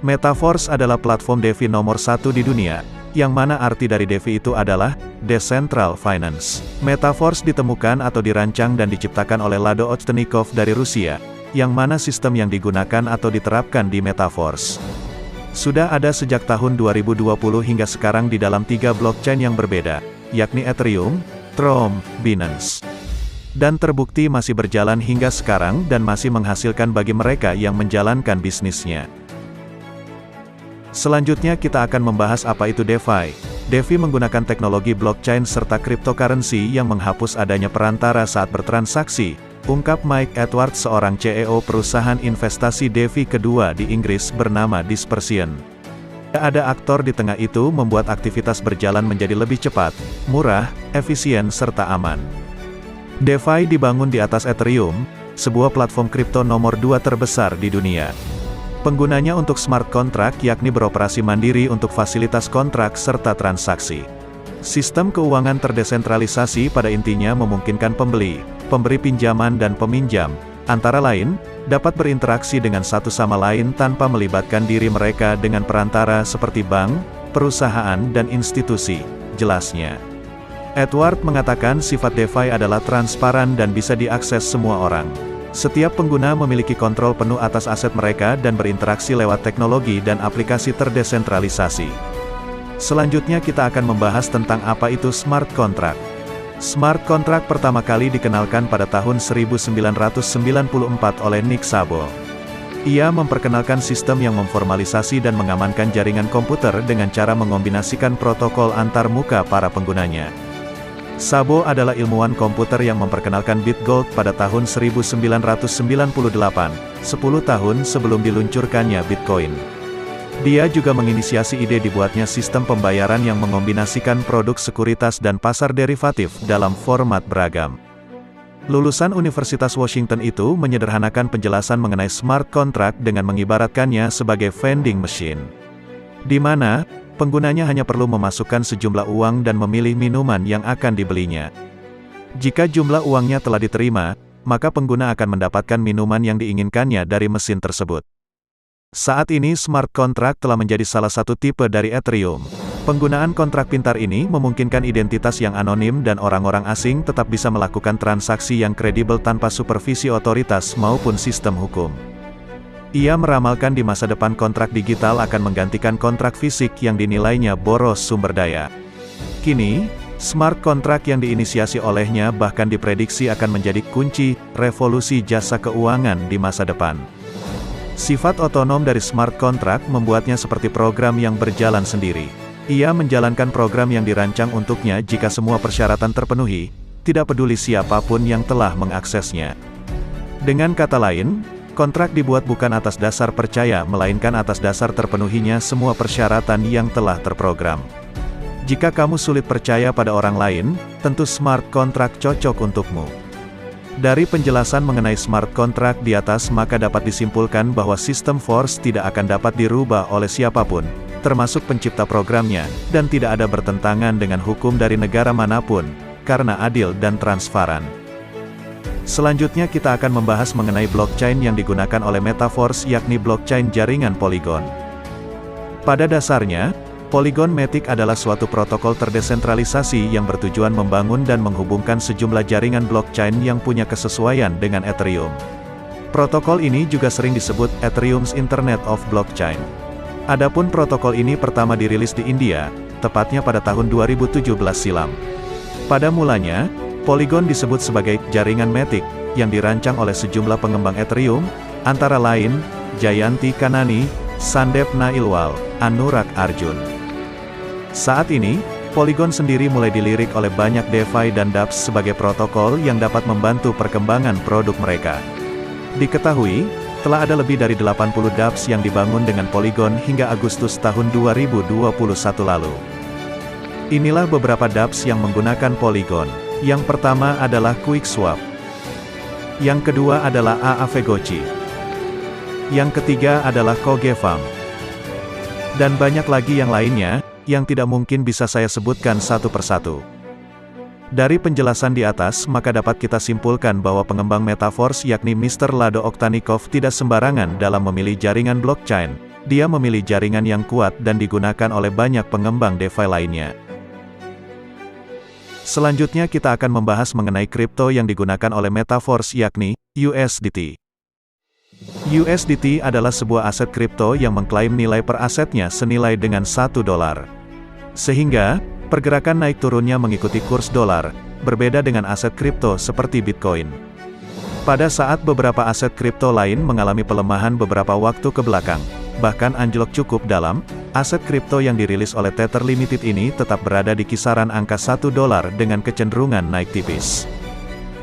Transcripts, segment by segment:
Metaverse adalah platform DeFi nomor 1 di dunia, yang mana arti dari DeFi itu adalah Decentral Finance. Metaverse ditemukan atau dirancang dan diciptakan oleh Lado Ovtchannikov dari Rusia, yang mana sistem yang digunakan atau diterapkan di Metaverse sudah ada sejak tahun 2020 hingga sekarang di dalam 3 blockchain yang berbeda, yakni Ethereum, Tron, Binance. Dan terbukti masih berjalan hingga sekarang dan masih menghasilkan bagi mereka yang menjalankan bisnisnya. Selanjutnya kita akan membahas apa itu DeFi. DeFi menggunakan teknologi blockchain serta cryptocurrency yang menghapus adanya perantara saat bertransaksi, ungkap Mike Edwards, seorang CEO perusahaan investasi DeFi kedua di Inggris bernama Dispersion. Ada aktor di tengah itu membuat aktivitas berjalan menjadi lebih cepat, murah, efisien serta aman. DeFi dibangun di atas Ethereum, sebuah platform kripto nomor 2 terbesar di dunia. Penggunanya untuk smart contract yakni beroperasi mandiri untuk fasilitas kontrak serta transaksi. Sistem keuangan terdesentralisasi pada intinya memungkinkan pembeli, pemberi pinjaman dan peminjam, antara lain, dapat berinteraksi dengan satu sama lain tanpa melibatkan diri mereka dengan perantara seperti bank, perusahaan dan institusi, jelasnya. Edward mengatakan sifat DeFi adalah transparan dan bisa diakses semua orang. Setiap pengguna memiliki kontrol penuh atas aset mereka dan berinteraksi lewat teknologi dan aplikasi terdesentralisasi. Selanjutnya kita akan membahas tentang apa itu smart contract. Smart contract pertama kali dikenalkan pada tahun 1994 oleh Nick Szabo. Ia memperkenalkan sistem yang memformalisasi dan mengamankan jaringan komputer dengan cara mengombinasikan protokol antar muka para penggunanya. Szabo adalah ilmuwan komputer yang memperkenalkan Bitgold pada tahun 1998, 10 tahun sebelum diluncurkannya Bitcoin. Dia juga menginisiasi ide dibuatnya sistem pembayaran yang mengombinasikan produk sekuritas dan pasar derivatif dalam format beragam. Lulusan Universitas Washington itu menyederhanakan penjelasan mengenai smart contract dengan mengibaratkannya sebagai vending machine, di mana penggunanya hanya perlu memasukkan sejumlah uang dan memilih minuman yang akan dibelinya. Jika jumlah uangnya telah diterima, maka pengguna akan mendapatkan minuman yang diinginkannya dari mesin tersebut. Saat ini smart contract telah menjadi salah satu tipe dari Ethereum. Penggunaan kontrak pintar ini memungkinkan identitas yang anonim dan orang-orang asing tetap bisa melakukan transaksi yang kredibel tanpa supervisi otoritas maupun sistem hukum. Ia meramalkan di masa depan kontrak digital akan menggantikan kontrak fisik yang dinilainya boros sumber daya. Kini, smart contract yang diinisiasi olehnya bahkan diprediksi akan menjadi kunci revolusi jasa keuangan di masa depan. Sifat otonom dari smart contract membuatnya seperti program yang berjalan sendiri. Ia menjalankan program yang dirancang untuknya jika semua persyaratan terpenuhi, tidak peduli siapapun yang telah mengaksesnya. Dengan kata lain, kontrak dibuat bukan atas dasar percaya melainkan atas dasar terpenuhinya semua persyaratan yang telah terprogram. Jika kamu sulit percaya pada orang lain, tentu smart contract cocok untukmu. Dari penjelasan mengenai smart contract di atas maka dapat disimpulkan bahwa sistem force tidak akan dapat dirubah oleh siapapun, termasuk pencipta programnya, dan tidak ada bertentangan dengan hukum dari negara manapun, karena adil dan transparan. Selanjutnya kita akan membahas mengenai blockchain yang digunakan oleh Metaverse yakni blockchain jaringan Polygon. Pada dasarnya, Polygon Matic adalah suatu protokol terdesentralisasi yang bertujuan membangun dan menghubungkan sejumlah jaringan blockchain yang punya kesesuaian dengan Ethereum. Protokol ini juga sering disebut Ethereum's Internet of Blockchain. Adapun protokol ini pertama dirilis di India, tepatnya pada tahun 2017 silam. Pada mulanya, Polygon disebut sebagai jaringan Matic, yang dirancang oleh sejumlah pengembang Ethereum, antara lain, Jayanti Kanani, Sandeep Nailwal, Anurag Arjun. Saat ini, Polygon sendiri mulai dilirik oleh banyak DeFi dan dApps sebagai protokol yang dapat membantu perkembangan produk mereka. Diketahui, telah ada lebih dari 80 dApps yang dibangun dengan Polygon hingga Agustus tahun 2021 lalu. Inilah beberapa dApps yang menggunakan Polygon. Yang pertama adalah QuickSwap. Yang kedua adalah Aavegotchi. Yang ketiga adalah Cogefam. Dan banyak lagi yang lainnya, yang tidak mungkin bisa saya sebutkan satu persatu. Dari penjelasan di atas maka dapat kita simpulkan bahwa pengembang Metaverse yakni Mr. Lado Ovtchannikov tidak sembarangan dalam memilih jaringan blockchain, dia memilih jaringan yang kuat dan digunakan oleh banyak pengembang DeFi lainnya. Selanjutnya kita akan membahas mengenai kripto yang digunakan oleh Metaverse yakni USDT. USDT adalah sebuah aset kripto yang mengklaim nilai per asetnya senilai dengan $1. Sehingga, pergerakan naik turunnya mengikuti kurs dolar, berbeda dengan aset kripto seperti Bitcoin. Pada saat beberapa aset kripto lain mengalami pelemahan beberapa waktu ke belakang, bahkan anjlok cukup dalam, aset kripto yang dirilis oleh Tether Limited ini tetap berada di kisaran angka $1 dengan kecenderungan naik tipis.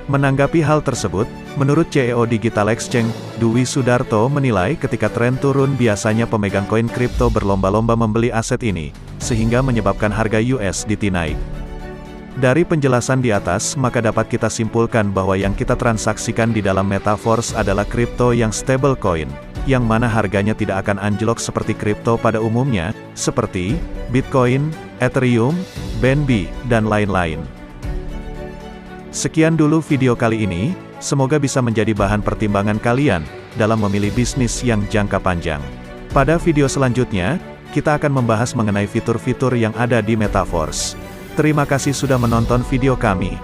Menanggapi hal tersebut, menurut CEO Digital Exchange, Dwi Sudarto menilai ketika tren turun biasanya pemegang koin kripto berlomba-lomba membeli aset ini, sehingga menyebabkan harga USDT naik. Dari penjelasan di atas, maka dapat kita simpulkan bahwa yang kita transaksikan di dalam Metaverse adalah kripto yang stable coin, yang mana harganya tidak akan anjlok seperti kripto pada umumnya, seperti Bitcoin, Ethereum, BNB, dan lain-lain. Sekian dulu video kali ini, semoga bisa menjadi bahan pertimbangan kalian dalam memilih bisnis yang jangka panjang. Pada video selanjutnya, kita akan membahas mengenai fitur-fitur yang ada di Metaverse. Terima kasih sudah menonton video kami.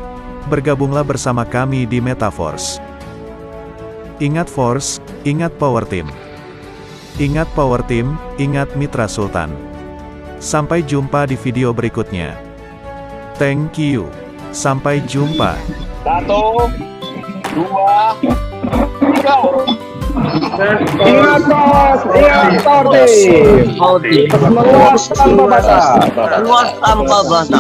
Bergabunglah bersama kami di Metaverse. Ingat Force, ingat Power Team. Ingat Power Team, ingat Mitra Sultan. Sampai jumpa di video berikutnya. Thank you. Sampai jumpa. 1, 2, 3. Ingat bos, ingat Power Team. Meluas tanpa batas. Luas tanpa batas.